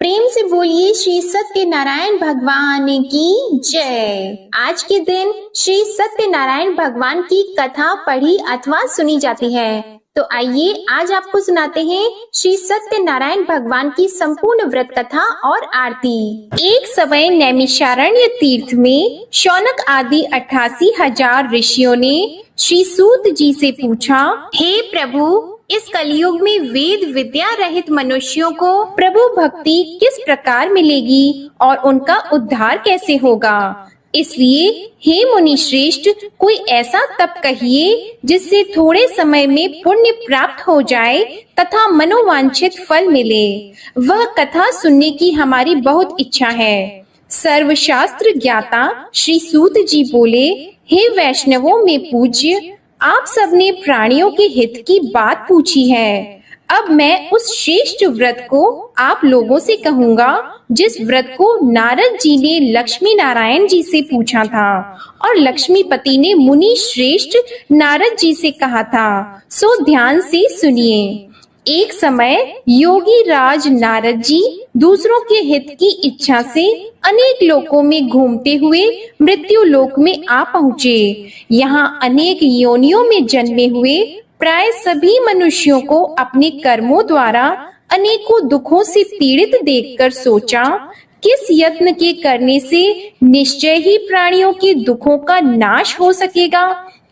प्रेम से बोलिए श्री सत्यनारायण भगवान की जय। आज के दिन श्री सत्यनारायण भगवान की कथा पढ़ी अथवा सुनी जाती है। तो आइए आज आपको सुनाते हैं श्री सत्यनारायण भगवान की संपूर्ण व्रत कथा और आरती। एक समय नैमिषारण्य तीर्थ में शौनक आदि 88,000 ऋषियों ने श्री सूत जी से पूछा, हे प्रभु, इस कलयुग में वेद विद्या रहित मनुष्यों को प्रभु भक्ति किस प्रकार मिलेगी और उनका उद्धार कैसे होगा। इसलिए हे मुनि श्रेष्ठ, कोई ऐसा तप कहिए जिससे थोड़े समय में पुण्य प्राप्त हो जाए तथा मनोवांछित फल मिले। वह कथा सुनने की हमारी बहुत इच्छा है। सर्वशास्त्र ज्ञाता श्री सूत जी बोले, हे वैष्णवों में पूज्य, आप सबने प्राणियों के हित की बात पूछी है। अब मैं उस श्रेष्ठ व्रत को आप लोगों से कहूँगा जिस व्रत को नारद जी ने लक्ष्मी नारायण जी से पूछा था और लक्ष्मीपति ने मुनि श्रेष्ठ नारद जी से कहा था। सो ध्यान से सुनिए। एक समय योगी राज नारद जी दूसरों के हित की इच्छा से अनेक लोकों में घूमते हुए मृत्यु लोक में आ पहुँचे। यहाँ अनेक योनियों में जन्मे हुए प्राय सभी मनुष्यों को अपने कर्मों द्वारा अनेकों दुखों से पीड़ित देखकर सोचा, किस यत्न के करने से निश्चय ही प्राणियों के दुखों का नाश हो सकेगा।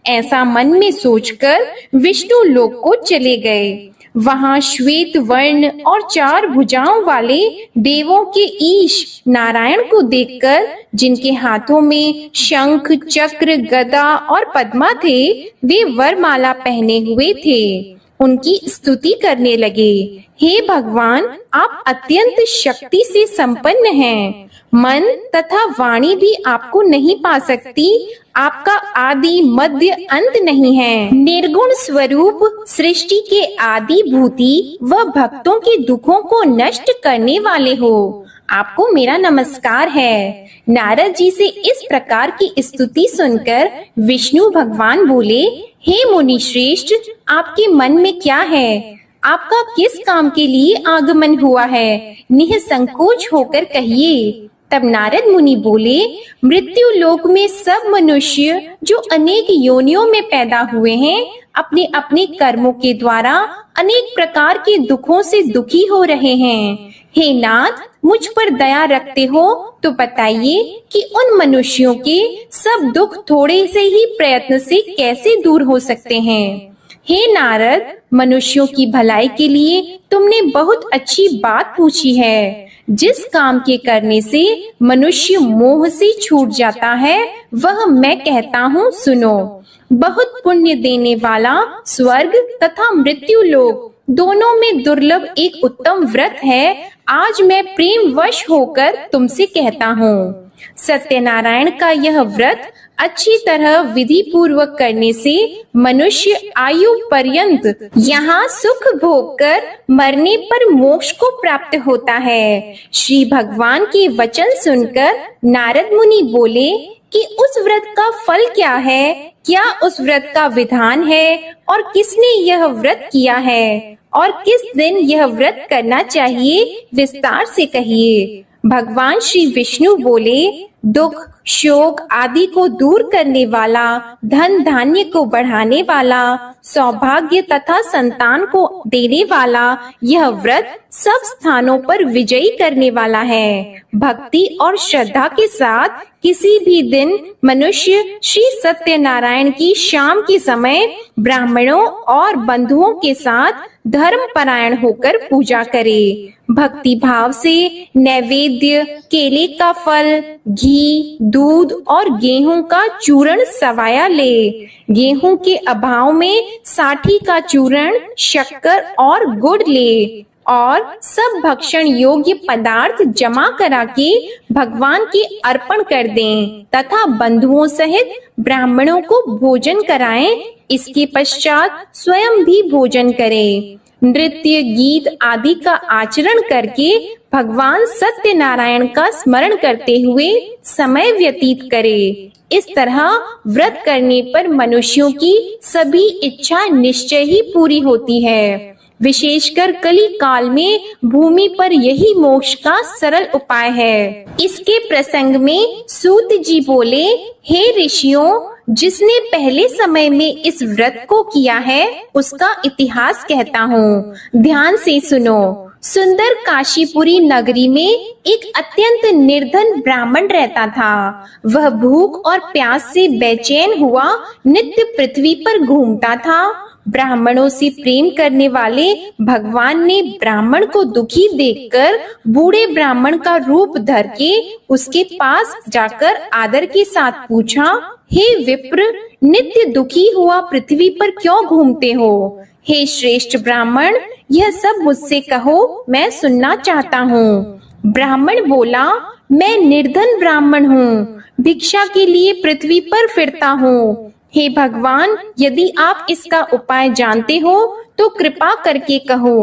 ऐसा मन में सोचकर विष्णु लोक को चले गए। वहाँ श्वेत वर्ण और 4 भुजाओं वाले देवों के ईश नारायण को देखकर, जिनके हाथों में शंख चक्र गदा और पद्मा थे, वे वरमाला पहने हुए थे, उनकी स्तुति करने लगे। हे भगवान, आप अत्यंत शक्ति से संपन्न हैं। मन तथा वाणी भी आपको नहीं पा सकती। आपका आदि मध्य अंत नहीं है। निर्गुण स्वरूप सृष्टि के आदि भूति व भक्तों के दुखों को नष्ट करने वाले हो। आपको मेरा नमस्कार है। नारद जी से इस प्रकार की स्तुति सुनकर विष्णु भगवान बोले, हे मुनि श्रेष्ठ, आपके मन में क्या है? आपका किस काम के लिए आगमन हुआ है? निःसंकोच होकर कहिए। तब नारद मुनि बोले, मृत्यु लोक में सब मनुष्य जो अनेक योनियों में पैदा हुए हैं, अपने अपने कर्मों के द्वारा अनेक प्रकार के दुखों से दुखी हो रहे हैं। हे नाथ, मुझ पर दया रखते हो तो बताइए कि उन मनुष्यों के सब दुख थोड़े से ही प्रयत्न से कैसे दूर हो सकते हैं। हे नारद, मनुष्यों की भलाई के लिए तुमने बहुत अच्छी बात पूछी है। जिस काम के करने से मनुष्य मोह से छूट जाता है, वह मैं कहता हूँ, सुनो। बहुत पुण्य देने वाला स्वर्ग तथा मृत्यु लोक दोनों में दुर्लभ एक उत्तम व्रत है। आज मैं प्रेम वश होकर तुमसे कहता हूँ। सत्यनारायण का यह व्रत अच्छी तरह विधि पूर्वक करने से मनुष्य आयु पर्यंत यहाँ सुख भोग कर मरने पर मोक्ष को प्राप्त होता है। श्री भगवान के वचन सुनकर नारद मुनि बोले कि उस व्रत का फल क्या है? क्या उस व्रत का विधान है और किसने यह व्रत किया है और किस दिन यह व्रत करना चाहिए? विस्तार से कहिए। भगवान श्री विष्णु बोले, दुख शोक आदि को दूर करने वाला, धन धान्य को बढ़ाने वाला, सौभाग्य तथा संतान को देने वाला यह व्रत सब स्थानों पर विजयी करने वाला है। भक्ति और श्रद्धा के साथ किसी भी दिन मनुष्य श्री सत्यनारायण की शाम के समय ब्राह्मणों और बंधुओं के साथ धर्म परायण होकर पूजा करे। भक्ति भाव से नैवेद्य, केले का फल, घी, दूध और गेहूं का चूर्ण सवाया ले। गेहूं के अभाव में साठी का चूर्ण, शक्कर और गुड़ ले और सब भक्षण योग्य पदार्थ जमा करा के भगवान के अर्पण कर दें तथा बंधुओं सहित ब्राह्मणों को भोजन कराएं। इसके पश्चात स्वयं भी भोजन करें। नृत्य गीत आदि का आचरण करके भगवान सत्यनारायण का स्मरण करते हुए समय व्यतीत करे। इस तरह व्रत करने पर मनुष्यों की सभी इच्छा निश्चय ही पूरी होती है। विशेषकर कली काल में भूमि पर यही मोक्ष का सरल उपाय है। इसके प्रसंग में सूत जी बोले, हे ऋषियों, जिसने पहले समय में इस व्रत को किया है उसका इतिहास कहता हूँ, ध्यान से सुनो। सुंदर काशीपुरी नगरी में एक अत्यंत निर्धन ब्राह्मण रहता था। वह भूख और प्यास से बेचैन हुआ नित्य पृथ्वी पर घूमता था। ब्राह्मणों से प्रेम करने वाले भगवान ने ब्राह्मण को दुखी देखकर बूढ़े ब्राह्मण का रूप धर के उसके पास जाकर आदर के साथ पूछा, हे विप्र, नित्य दुखी हुआ पृथ्वी पर क्यों घूमते हो? हे श्रेष्ठ ब्राह्मण, यह सब मुझसे कहो, मैं सुनना चाहता हूँ। ब्राह्मण बोला, मैं निर्धन ब्राह्मण हूँ, भिक्षा के लिए पृथ्वी पर फिरता हूँ। हे भगवान, यदि आप इसका उपाय जानते हो तो कृपा करके कहो।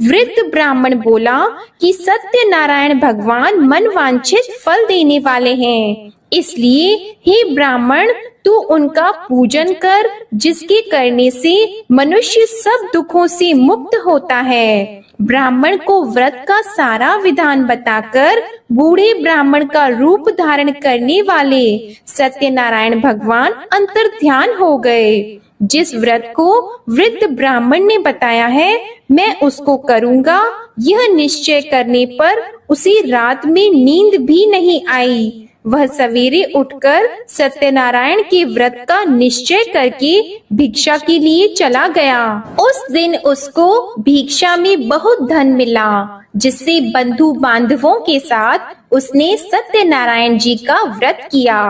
वृद्ध ब्राह्मण बोला कि सत्य नारायण भगवान मनवांछित फल देने वाले हैं, इसलिए हे ब्राह्मण, तू उनका पूजन कर, जिसके करने से मनुष्य सब दुखों से मुक्त होता है। ब्राह्मण को व्रत का सारा विधान बताकर बूढ़े ब्राह्मण का रूप धारण करने वाले सत्यनारायण भगवान अंतर्ध्यान हो गए। जिस व्रत को वृद्ध ब्राह्मण ने बताया है, मैं उसको करूँगा, यह निश्चय करने पर उसे रात में नींद भी नहीं आई। वह सवेरे उठकर सत्यनारायण के व्रत का निश्चय करके भिक्षा के लिए चला गया। उस दिन उसको भिक्षा में बहुत धन मिला, जिससे बंधु बांधवों के साथ उसने सत्यनारायण जी का व्रत किया।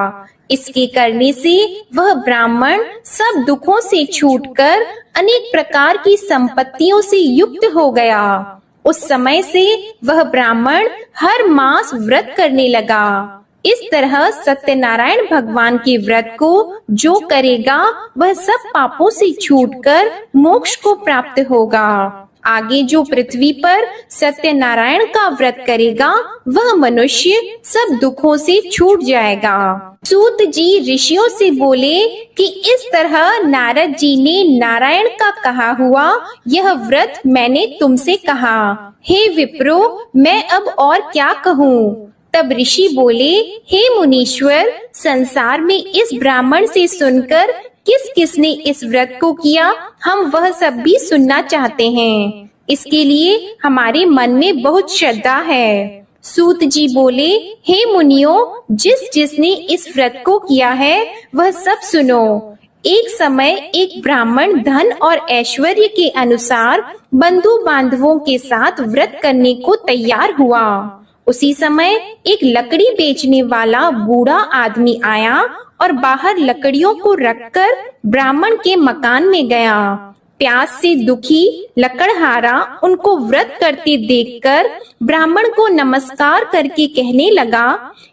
इसके करने से वह ब्राह्मण सब दुखों से छूटकर अनेक प्रकार की संपत्तियों से युक्त हो गया। उस समय से वह ब्राह्मण हर मास व्रत करने लगा। इस तरह सत्यनारायण भगवान के व्रत को जो करेगा वह सब पापों से छूटकर मोक्ष को प्राप्त होगा। आगे जो पृथ्वी पर सत्यनारायण का व्रत करेगा वह मनुष्य सब दुखों से छूट जाएगा। सूत जी ऋषियों से बोले कि इस तरह नारद जी ने नारायण का कहा हुआ यह व्रत मैंने तुमसे कहा। हे विप्रो, मैं अब और क्या कहूँ? तब ऋषि बोले, हे मुनीश्वर, संसार में इस ब्राह्मण से सुनकर किस किसने इस व्रत को किया, हम वह सब भी सुनना चाहते हैं। इसके लिए हमारे मन में बहुत श्रद्धा है। सूत जी बोले, हे मुनियों, जिसने इस व्रत को किया है वह सब सुनो। एक समय एक ब्राह्मण धन और ऐश्वर्य के अनुसार बंधु बांधवों के साथ व्रत करने को तैयार हुआ। उसी समय एक लकड़ी बेचने वाला बूढ़ा आदमी आया और बाहर लकड़ियों को रखकर ब्राह्मण के मकान में गया। प्यास से दुखी लकड़हारा उनको व्रत करते देखकर ब्राह्मण को नमस्कार करके कहने लगा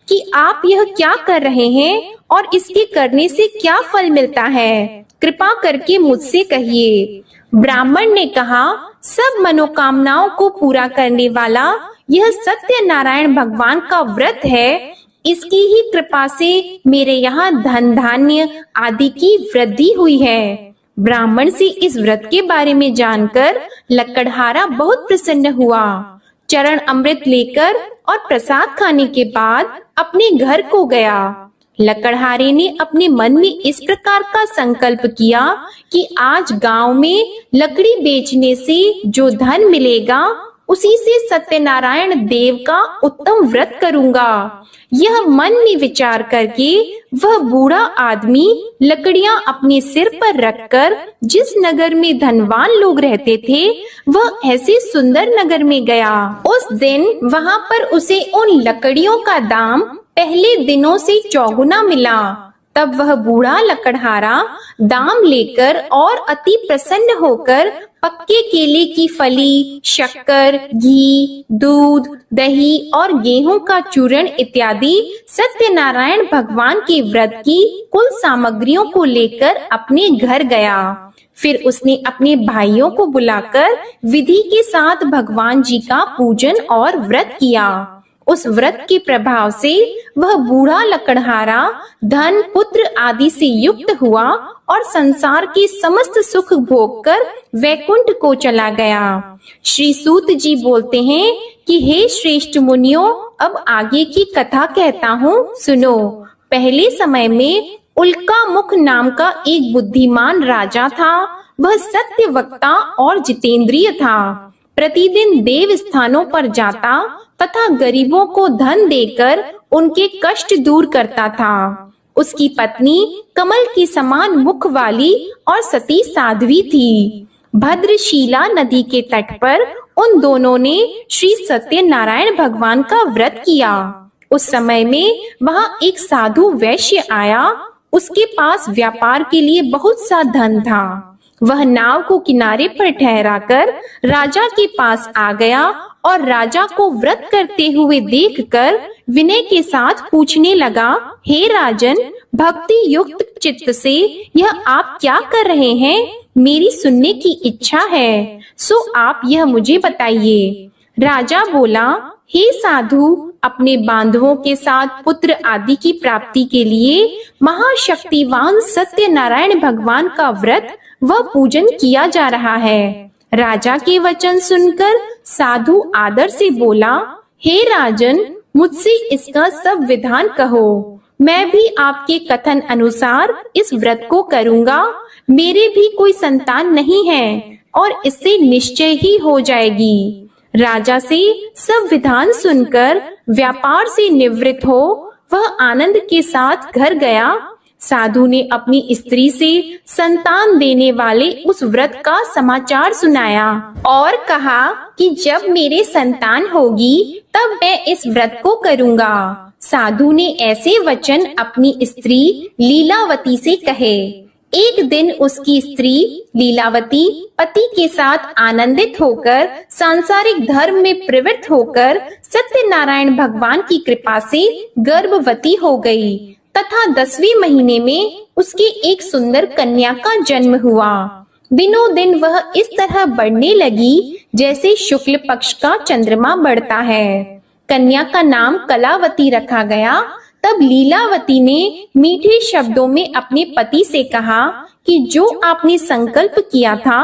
कि आप यह क्या कर रहे हैं और इसके करने से क्या फल मिलता है, कृपा करके मुझसे कहिए। ब्राह्मण ने कहा, सब मनोकामनाओं को पूरा करने वाला यह सत्यनारायण भगवान का व्रत है। इसकी ही कृपा से मेरे यहाँ धन धान्य आदि की वृद्धि हुई है। ब्राह्मण से इस व्रत के बारे में जानकर लकड़हारा बहुत प्रसन्न हुआ। चरण अमृत लेकर और प्रसाद खाने के बाद अपने घर को गया। लकड़हारे ने अपने मन में इस प्रकार का संकल्प किया कि आज गांव में लकड़ी बेचने से जो धन मिलेगा उसी से सत्यनारायण देव का उत्तम व्रत करूंगा। यह मन में विचार करके वह बूढ़ा आदमी लकड़ियां अपने सिर पर रखकर जिस नगर में धनवान लोग रहते थे वह ऐसे सुंदर नगर में गया। उस दिन वहां पर उसे उन लकड़ियों का दाम पहले दिनों से चौगुना मिला। तब वह बूढ़ा लकड़हारा दाम लेकर और अति प्रसन्न होकर पक्के केले की फली, शक्कर, घी, दूध, दही और गेहूं का चूर्ण इत्यादि सत्यनारायण भगवान के व्रत की कुल सामग्रियों को लेकर अपने घर गया। फिर उसने अपने भाइयों को बुलाकर विधि के साथ भगवान जी का पूजन और व्रत किया। उस व्रत के प्रभाव से वह बूढ़ा लकड़हारा धन पुत्र आदि से युक्त हुआ और संसार के समस्त सुख भोग कर वैकुंठ को चला गया। श्री सूत जी बोलते हैं कि हे श्रेष्ठ मुनियों, अब आगे की कथा कहता हूँ, सुनो। पहले समय में उल्का मुख नाम का एक बुद्धिमान राजा था। वह सत्य वक्ता और जितेंद्रिय था। प्रतिदिन देव स्थानों पर जाता तथा गरीबों को धन देकर उनके कष्ट दूर करता था। उसकी पत्नी कमल के समान मुख वाली और सती साध्वी थी। भद्रशीला नदी के तट पर उन दोनों ने श्री सत्यनारायण भगवान का व्रत किया। उस समय में वहां एक साधु वैश्य आया। उसके पास व्यापार के लिए बहुत सा धन था। वह नाव को किनारे पर ठहराकर राजा के पास आ गया और राजा को व्रत करते हुए देखकर विनय के साथ पूछने लगा, हे राजन, भक्ति युक्त चित्त से यह आप क्या कर रहे हैं? मेरी सुनने की इच्छा है, सो आप यह मुझे बताइए। राजा बोला, हे साधु, अपने बांधवों के साथ पुत्र आदि की प्राप्ति के लिए महाशक्तिवान सत्यनारायण भगवान का व्रत व पूजन किया जा रहा है। राजा के वचन सुनकर साधु आदर से बोला, हे राजन, मुझसे इसका सब विधान कहो। मैं भी आपके कथन अनुसार इस व्रत को करूंगा। मेरे भी कोई संतान नहीं है और इससे निश्चय ही हो जाएगी। राजा से सब विधान सुनकर व्यापार से निवृत्त हो वह आनंद के साथ घर गया। साधु ने अपनी स्त्री से संतान देने वाले उस व्रत का समाचार सुनाया और कहा कि जब मेरे संतान होगी तब मैं इस व्रत को करूंगा। साधु ने ऐसे वचन अपनी स्त्री लीलावती से कहे। एक दिन उसकी स्त्री लीलावती पति के साथ आनंदित होकर सांसारिक धर्म में प्रवृत्त होकर सत्यनारायण भगवान की कृपा से गर्भवती हो गई तथा 10वें महीने में उसके एक सुंदर कन्या का जन्म हुआ। दिनों दिन वह इस तरह बढ़ने लगी जैसे शुक्ल पक्ष का चंद्रमा बढ़ता है। कन्या का नाम कलावती रखा गया। तब लीलावती ने मीठे शब्दों में अपने पति से कहा कि जो आपने संकल्प किया था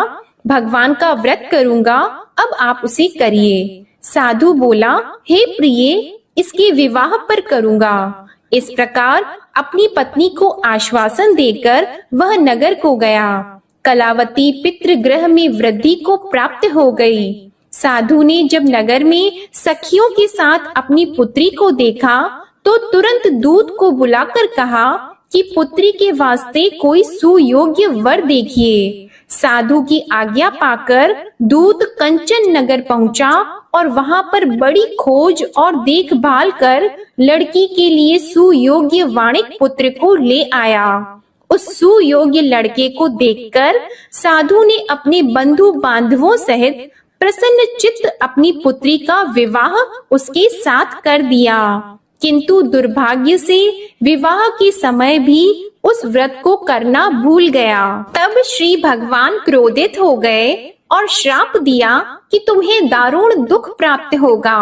भगवान का व्रत करूंगा, अब आप उसे करिए। साधु बोला, हे प्रिय, इसके विवाह पर करूंगा। इस प्रकार अपनी पत्नी को आश्वासन देकर वह नगर को गया। कलावती पितृगृह में वृद्धि को प्राप्त हो गई। साधु ने जब नगर में सखियों के साथ अपनी पुत्री को देखा तो तुरंत दूत को बुलाकर कहा कि पुत्री के वास्ते कोई सुयोग्य वर देखिए। साधु की आज्ञा पाकर दूत कंचन नगर पहुंचा और वहां पर बड़ी खोज और देखभाल कर लड़की के लिए सुयोग्य वाणिक पुत्र को ले आया। उस सुयोग्य लड़के को देखकर साधु ने अपने बंधु बांधवों सहित प्रसन्न चित्त अपनी पुत्री का विवाह उसके साथ कर दिया। किंतु दुर्भाग्य से विवाह के समय भी उस व्रत को करना भूल गया। तब श्री भगवान क्रोधित हो गए और श्राप दिया कि तुम्हें दारुण दुख प्राप्त होगा।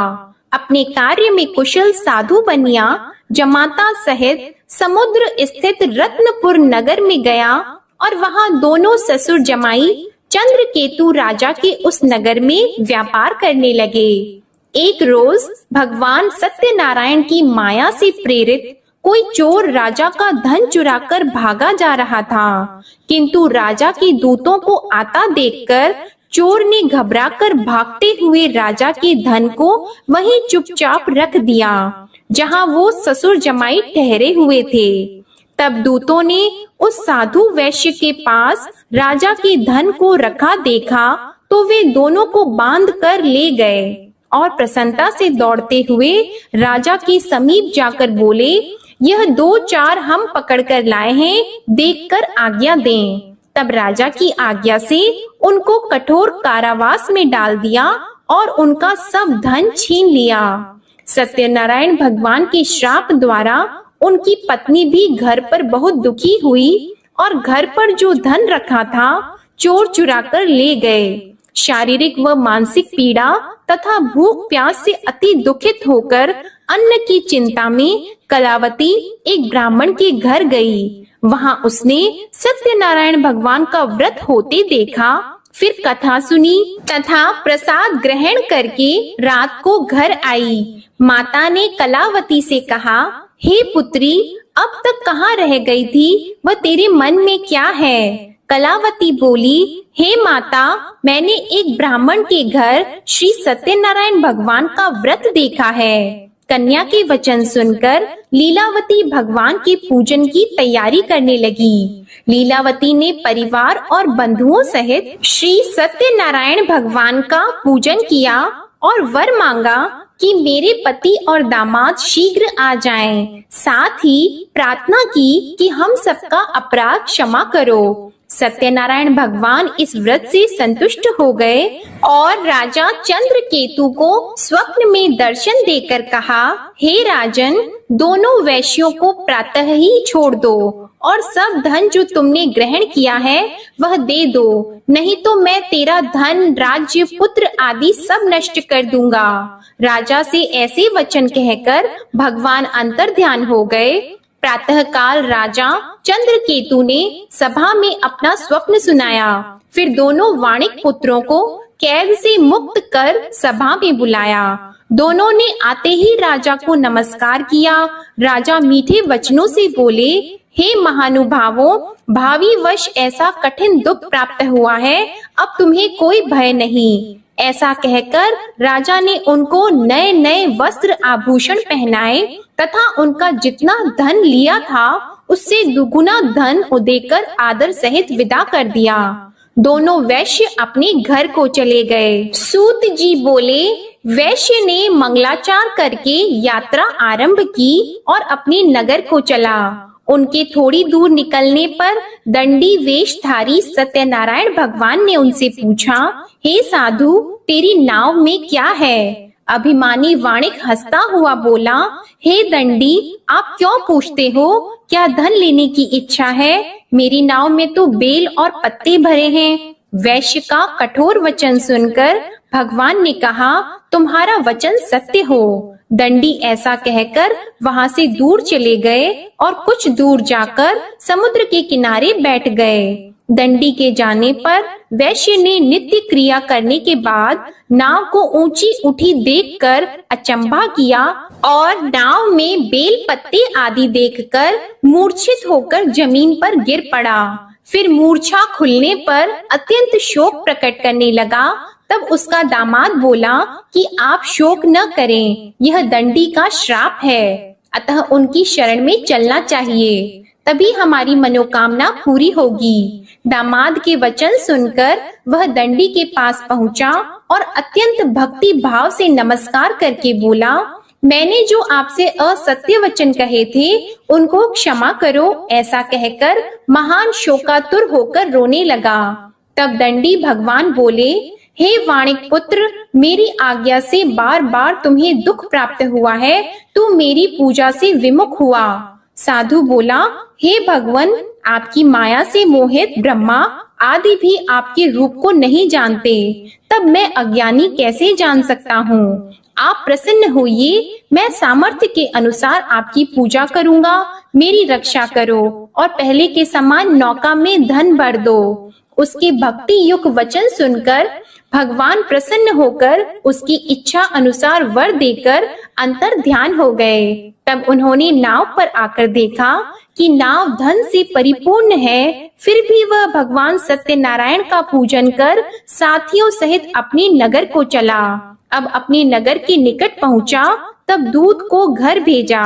अपने कार्य में कुशल साधु बनिया जमाता सहित समुद्र स्थित रत्नपुर नगर में गया और वहां दोनों ससुर जमाई चंद्रकेतु राजा के उस नगर में व्यापार करने लगे। एक रोज भगवान सत्यनारायण की माया से प्रेरित कोई चोर राजा का धन चुराकर भागा जा रहा था, किंतु राजा के दूतों को आता देखकर चोर ने घबराकर भागते हुए राजा के धन को वहीं चुपचाप रख दिया जहां वो ससुर जमाई ठहरे हुए थे। तब दूतों ने उस साधु वैश्य के पास राजा के धन को रखा देखा तो वे दोनों को बांध कर ले गए और प्रसन्नता से दौड़ते हुए राजा के समीप जाकर बोले, यह 2-4 हम पकड़कर लाए हैं, देखकर आज्ञा दें। तब राजा की आज्ञा से उनको कठोर कारावास में डाल दिया और उनका सब धन छीन लिया। सत्यनारायण भगवान के श्राप द्वारा उनकी पत्नी भी घर पर बहुत दुखी हुई और घर पर जो धन रखा था चोर चुरा कर ले गए। शारीरिक व मानसिक पीड़ा तथा भूख प्यास से अति दुखित होकर अन्न की चिंता में कलावती एक ब्राह्मण के घर गई। वहां उसने सत्यनारायण भगवान का व्रत होते देखा, फिर कथा सुनी तथा प्रसाद ग्रहण करके रात को घर आई। माता ने कलावती से कहा, हे पुत्री, अब तक कहाँ रह गई थी? वह तेरे मन में क्या है? कलावती बोली, हे माता, मैंने एक ब्राह्मण के घर श्री सत्यनारायण भगवान का व्रत देखा है। कन्या के वचन सुनकर लीलावती भगवान के पूजन की तैयारी करने लगी। लीलावती ने परिवार और बंधुओं सहित श्री सत्यनारायण भगवान का पूजन किया और वर मांगा कि मेरे पति और दामाद शीघ्र आ जाएं। साथ ही प्रार्थना की कि हम सबका अपराध क्षमा करो। सत्यनारायण भगवान इस व्रत से संतुष्ट हो गए और राजा चंद्रकेतु को स्वप्न में दर्शन देकर कहा, हे राजन, दोनों वैश्यों को प्रातः ही छोड़ दो और सब धन जो तुमने ग्रहण किया है वह दे दो, नहीं तो मैं तेरा धन, राज्य, पुत्र आदि सब नष्ट कर दूंगा। राजा से ऐसे वचन कहकर भगवान अंतर्ध्यान हो गए। प्रातः काल राजा चंद्रकेतु ने सभा में अपना स्वप्न सुनाया। फिर दोनों वाणिक पुत्रों को कैद से मुक्त कर सभा में बुलाया। दोनों ने आते ही राजा को नमस्कार किया। राजा मीठे वचनों से बोले, हे महानुभावों, भावी वश ऐसा कठिन दुख प्राप्त हुआ है, अब तुम्हें कोई भय नहीं। ऐसा कहकर राजा ने उनको नए नए वस्त्र आभूषण पहनाए तथा उनका जितना धन लिया था उससे दुगुना धन देकर आदर सहित विदा कर दिया। दोनों वैश्य अपने घर को चले गए। सूत जी बोले, वैश्य ने मंगलाचार करके यात्रा आरंभ की और अपने नगर को चला। उनके थोड़ी दूर निकलने पर दंडी वेशधारी सत्यनारायण भगवान ने उनसे पूछा, हे साधु, तेरी नाव में क्या है? अभिमानी वाणिक हंसता हुआ बोला, हे दंडी, आप क्यों पूछते हो? क्या धन लेने की इच्छा है? मेरी नाव में तो बेल और पत्ते भरे हैं। वैश्य का कठोर वचन सुनकर भगवान ने कहा, तुम्हारा वचन सत्य हो। दंडी ऐसा कहकर वहां से दूर चले गए और कुछ दूर जाकर समुद्र के किनारे बैठ गए। दंडी के जाने पर वैश्य ने नित्य क्रिया करने के बाद नाव को ऊंची उठी देखकर अचंभा किया और नाव में बेल पत्ते आदि देखकर मूर्छित होकर जमीन पर गिर पड़ा। फिर मूर्छा खुलने पर अत्यंत शोक प्रकट करने लगा। तब उसका दामाद बोला कि आप शोक न करें, यह दंडी का श्राप है, अतः उनकी शरण में चलना चाहिए, तभी हमारी मनोकामना पूरी होगी। दामाद के वचन सुनकर वह दंडी के पास पहुंचा और अत्यंत भक्ति भाव से नमस्कार करके बोला, मैंने जो आपसे असत्य वचन कहे थे उनको क्षमा करो। ऐसा कहकर महान शोकातुर होकर रोने लगा। तब दंडी भगवान बोले, हे वाणिक पुत्र, मेरी आज्ञा से बार बार तुम्हें दुख प्राप्त हुआ है, तू मेरी पूजा से विमुख हुआ। साधु बोला, हे भगवान, आपकी माया से मोहित ब्रह्मा आदि भी आपके रूप को नहीं जानते, तब मैं अज्ञानी कैसे जान सकता हूँ? आप प्रसन्न होइए, मैं सामर्थ्य के अनुसार आपकी पूजा करूँगा। मेरी रक्षा करो और पहले के समान नौका में धन भर दो। उसके भक्ति युक्त वचन सुनकर भगवान प्रसन्न होकर उसकी इच्छा अनुसार वर देकर अंतर ध्यान हो गए। तब उन्होंने नाव पर आकर देखा कि नाव धन से परिपूर्ण है, फिर भी वह भगवान सत्यनारायण का पूजन कर साथियों सहित अपने नगर को चला। अब अपने नगर के निकट पहुंचा, तब दूत को घर भेजा।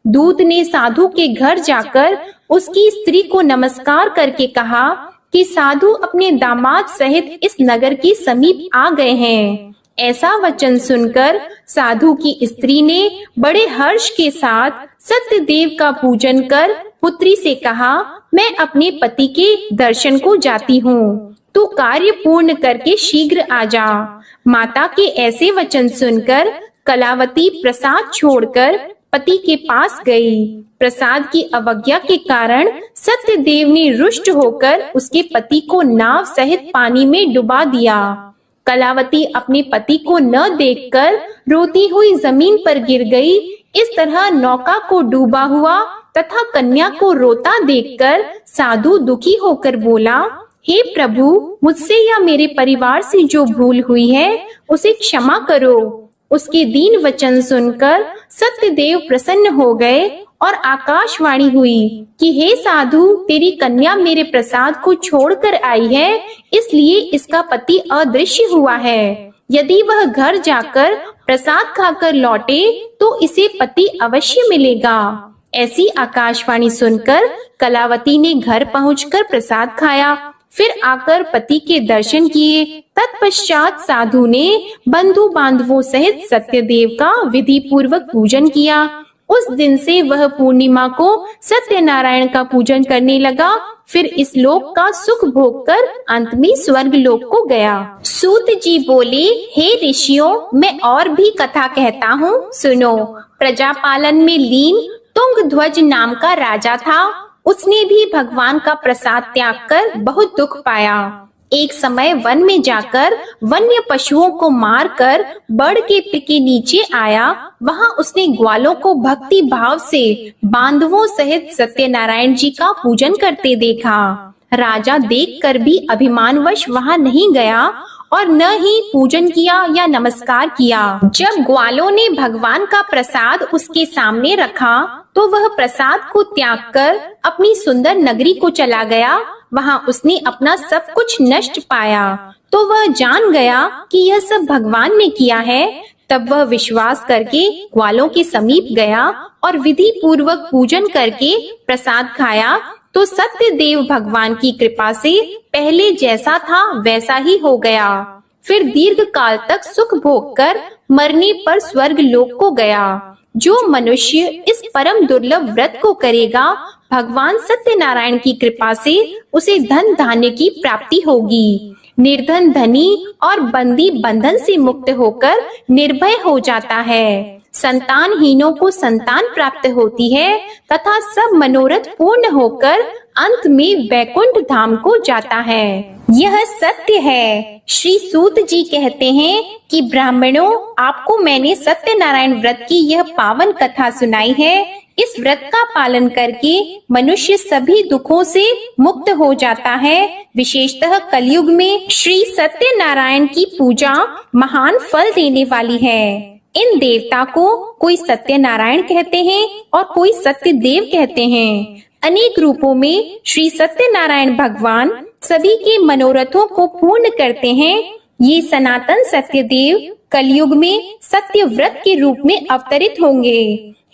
दूत ने साधु के घर जाकर उसकी स्त्री को नमस्कार करके कहा कि साधु अपने दामाद सहित इस नगर के समीप आ गए हैं। ऐसा वचन सुनकर साधु की स्त्री ने बड़े हर्ष के साथ सत्यदेव का पूजन कर पुत्री से कहा, मैं अपने पति के दर्शन को जाती हूँ, तू कार्य पूर्ण करके शीघ्र आ जा। माता के ऐसे वचन सुनकर कलावती प्रसाद छोड़कर पति के पास गई। प्रसाद की अवज्ञा के कारण सत्यदेव ने रुष्ट होकर उसके पति को नाव सहित पानी में डुबा दिया। कलावती अपने पति को न देखकर रोती हुई जमीन पर गिर गई। इस तरह नौका को डूबा हुआ तथा कन्या को रोता देखकर साधु दुखी होकर बोला, हे प्रभु, मुझसे या मेरे परिवार से जो भूल हुई है उसे क्षमा करो। उसके दीन वचन सुनकर सत्यदेव प्रसन्न हो गए और आकाशवाणी हुई कि हे साधु, तेरी कन्या मेरे प्रसाद को छोड़कर आई है, इसलिए इसका पति अदृश्य हुआ है। यदि वह घर जाकर प्रसाद खाकर लौटे तो इसे पति अवश्य मिलेगा। ऐसी आकाशवाणी सुनकर कलावती ने घर पहुंचकर प्रसाद खाया, फिर आकर पति के दर्शन किए। तत्पश्चात साधु ने बंधु बांधवों सहित सत्यदेव का विधि पूर्वक पूजन किया। उस दिन से वह पूर्णिमा को सत्यनारायण का पूजन करने लगा। फिर इस लोक का सुख भोग कर अंत में स्वर्ग लोक को गया। सूत जी बोले, हे ऋषियों, मैं और भी कथा कहता हूँ, सुनो। प्रजापालन में लीन तुंगध्वज नाम का राजा था। उसने भी भगवान का प्रसाद त्याग कर बहुत दुख पाया। एक समय वन में जाकर वन्य पशुओं को मारकर बड़ के पेड़ के नीचे आया। वहां उसने ग्वालों को भक्ति भाव से बांधवों सहित सत्यनारायण जी का पूजन करते देखा। राजा देखकर भी अभिमानवश वहां नहीं गया और न ही पूजन किया या नमस्कार किया। जब ग्वालों ने भगवान का प्रसाद उसके सामने रखा तो वह प्रसाद को त्याग कर अपनी सुंदर नगरी को चला गया। वहां उसने अपना सब कुछ नष्ट पाया तो वह जान गया कि यह सब भगवान ने किया है। तब वह विश्वास करके ग्वालों के समीप गया और विधि पूर्वक पूजन करके प्रसाद खाया तो सत्यदेव भगवान की कृपा से पहले जैसा था वैसा ही हो गया। फिर दीर्घ काल तक सुख भोग कर मरने पर स्वर्ग लोक को गया। जो मनुष्य इस परम दुर्लभ व्रत को करेगा, भगवान सत्यनारायण की कृपा से उसे धन धान्य की प्राप्ति होगी। निर्धन धनी और बंदी बंधन से मुक्त होकर निर्भय हो जाता है। संतानहीनों को संतान प्राप्त होती है तथा सब मनोरथ पूर्ण होकर अंत में वैकुंठ धाम को जाता है। यह सत्य है। श्री सूत जी कहते हैं कि ब्राह्मणों, आपको मैंने सत्यनारायण व्रत की यह पावन कथा सुनाई है। इस व्रत का पालन करके मनुष्य सभी दुखों से मुक्त हो जाता है। विशेषतः कलयुग में श्री सत्यनारायण की पूजा महान फल देने वाली है। इन देवता को कोई सत्यनारायण कहते हैं और कोई सत्यदेव कहते हैं। अनेक रूपों में श्री सत्यनारायण भगवान सभी के मनोरथों को पूर्ण करते हैं। ये सनातन सत्यदेव कलयुग में सत्य व्रत के रूप में अवतरित होंगे।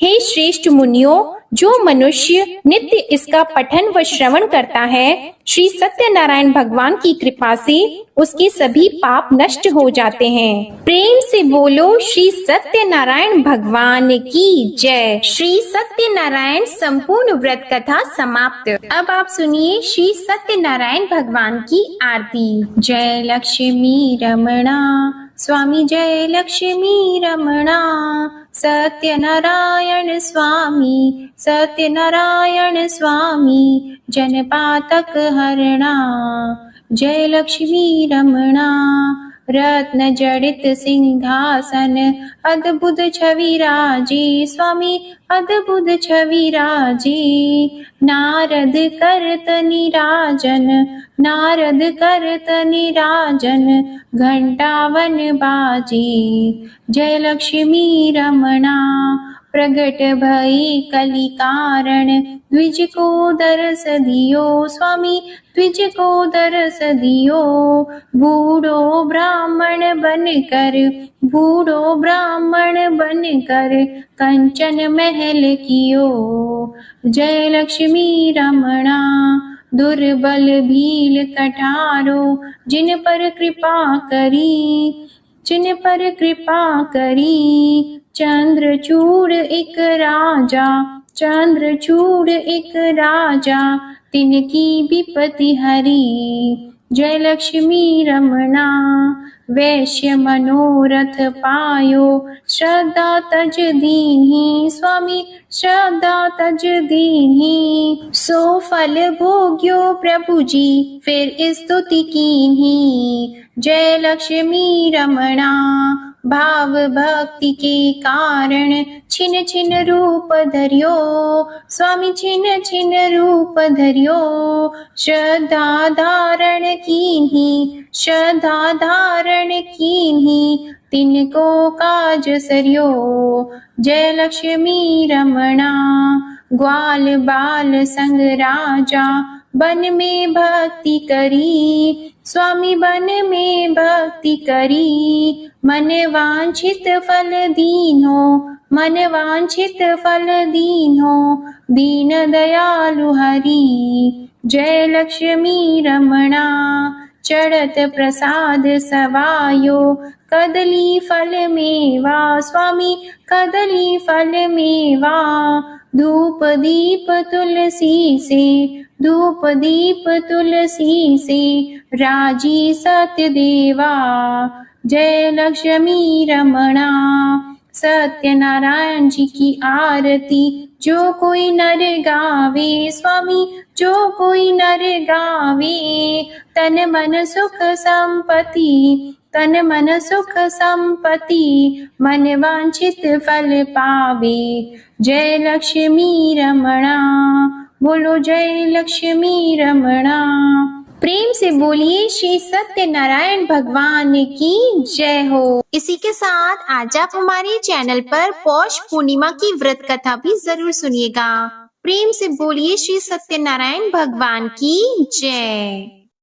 हे श्रेष्ठ मुनियों, जो मनुष्य नित्य इसका पठन व श्रवण करता है, श्री सत्यनारायण भगवान की कृपा से उसके सभी पाप नष्ट हो जाते हैं। प्रेम से बोलो श्री सत्यनारायण भगवान की जय। श्री सत्यनारायण संपूर्ण व्रत कथा समाप्त। अब आप सुनिए श्री सत्यनारायण भगवान की आरती। जय लक्ष्मी रमणा स्वामी, जय लक्ष्मी रमणा। सत्यनारायण स्वामी, सत्यनारायण स्वामी, जनपातक हरणा। जय लक्ष्मी रमणा। रत्न जड़ित सिंहासन, अद्भुत छवि राजी स्वामी, अद्भुत छवि राजी। नारद करत निराजन, नारद करत निराजन, घंटावन बाजी। जय लक्ष्मी रमणा। प्रगट भई कलि कारण, द्विज को दरस दियो स्वामी, द्विज को दरस दियो। बूढ़ो ब्राह्मण बनकर, बूढ़ो ब्राह्मण बनकर, कंचन महल कियो। जय लक्ष्मी रमणा। दुर्बल भील कठारो, जिन पर कृपा करी, जिन पर कृपा करी। चंद्रचूड़ एक राजा, चंद्रचूड़ एक राजा, तिनकी विपत्ति हरी। जय लक्ष्मी रमणा। वैश्य मनोरथ पायो, श्रद्धा तज दीन्ही स्वामी श्रद्धा तज दीन्ही। सो फल भोग्यो प्रभु जी फिर स्तुति कीन्ही। जय लक्ष्मी रमणा। भाव भक्ति के कारण छिन छिन रूप धरियो स्वामी छिन छिन रूप धरियो। श्रद्धा धारण कीन्ही श्रद्धा धारण कीन्ही तिनको काज सरियो। जय लक्ष्मी रमणा। ग्वाल बाल संग राजा बन में भक्ति करी स्वामी बन में भक्ति करी। मन वांछित फल दीन्हो मन वांछित फल दीन्हो दीन दयालु हरि। जय लक्ष्मी रमणा। चढ़त प्रसाद सवायो कदली फल मेवा स्वामी कदली फल मेवा। धूप दीप तुलसी से धूप दीप तुलसी से राजी सत्य देवा। जय लक्ष्मी रमणा। सत्यनारायण जी की आरती जो कोई नर गावे स्वामी जो कोई नर गावे। तन मन सुख संपत्ति तन मन सुख संपत्ति मन वांछित फल पावे। जय लक्ष्मी रमणा। बोलो जय लक्ष्मी रमणा। प्रेम से बोलिए श्री सत्यनारायण भगवान की जय हो। इसी के साथ आज आप हमारे चैनल पर पौष पूर्णिमा की व्रत कथा भी जरूर सुनिएगा। प्रेम से बोलिए श्री सत्यनारायण भगवान की जय।